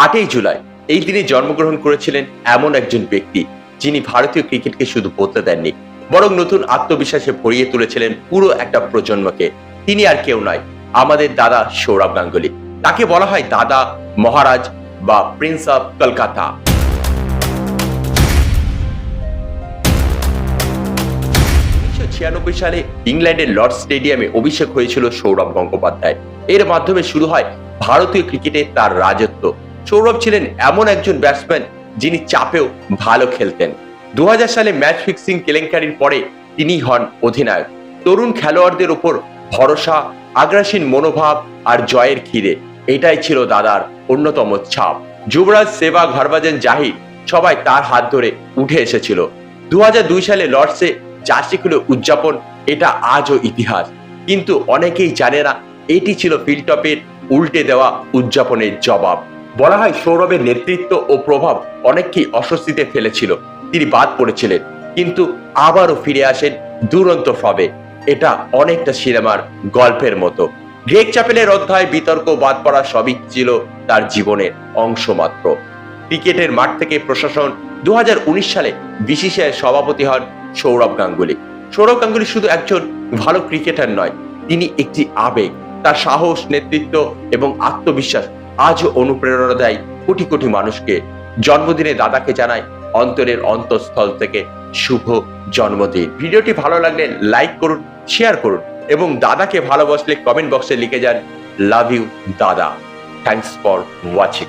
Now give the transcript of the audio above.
8ই জুলাই এই দিনে জন্মগ্রহণ করেছিলেন এমন একজন ব্যক্তি যিনি ভারতীয় ক্রিকেটকে শুধু বদলে দেননি, বরং নতুন আত্মবিশ্বাসে ভরিয়ে তুলেছিলেন পুরো একটা প্রজন্মকে। তিনি আর কেউ নয়, আমাদের দাদা সৌরভ গাঙ্গুলী। তাকে বলা হয় দাদা, মহারাজ বা প্রিন্স অফ কলকাতা। 1996 সালে ইংল্যান্ডের লর্ডস স্টেডিয়ামে অভিষেক হয়েছিল সৌরভ গঙ্গোপাধ্যায়। এর মাধ্যমে শুরু হয় ভারতীয় ক্রিকেটে তার রাজত্ব। সৌরভ ছিলেন এমন একজন ব্যাটসম্যান যিনি চাপেও ভালো খেলতেন। 2000 সালে ম্যাচ ফিক্সিং কেলেঙ্কারির পরে তিনি হন অধিনায়ক। তরুণ খেলোয়াড়দের উপর ভরসা, আগ্রাসীন মনোভাব আর জয়ের খিদে, এটাই ছিল দাদার অন্যতম ছাপ। যুবরাজ, সেবাগ, হরভজন, জাহির সবাই তার হাত ধরে উঠে এসেছিল। 2002 সালে লর্ডসে জার্সি খুলে উদযাপন, এটা আজও ইতিহাস। কিন্তু অনেকেই জানে না এটি ছিল ফিল্টপের উল্টে দেওয়া উদযাপনের জবাব। বলা হয় সৌরভের নেতৃত্ব ও প্রভাব অনেককেই অস্বস্তিতে ফেলেছিল। তিনি বাদ পড়েছিলেন, কিন্তু আবারও ফিরে আসেন দুরন্ত ফর্মে। এটা অনেকটা সিনেমার গল্পের মতো। গ্রেগ চ্যাপেলের অধ্যায়, বিতর্ক, বাদ পড়া সবই ছিল তার জীবনের অংশ মাত্র। ক্রিকেটের মাঠ থেকে প্রশাসন। 2019 সালে বিসিসিআই সভাপতি হন সৌরভ গাঙ্গুলী। সৌরভ গাঙ্গুলী শুধু একজন ভালো ক্রিকেটার নয়, তিনি একটি আবেগ। তার সাহস, নেতৃত্ব এবং আত্মবিশ্বাস আজও অনুপ্রেরণা দেয় কোটি কোটি মানুষকে। জন্মদিনে দাদাকে জানাই অন্তরের অন্তঃস্থল থেকে শুভ জন্মদিন। ভিডিওটি ভালো লাগলে লাইক করুন, শেয়ার করুন এবং দাদাকে ভালোবাসলে কমেন্ট বক্সে লিখে যান লাভ ইউ দাদা। Thanks for watching.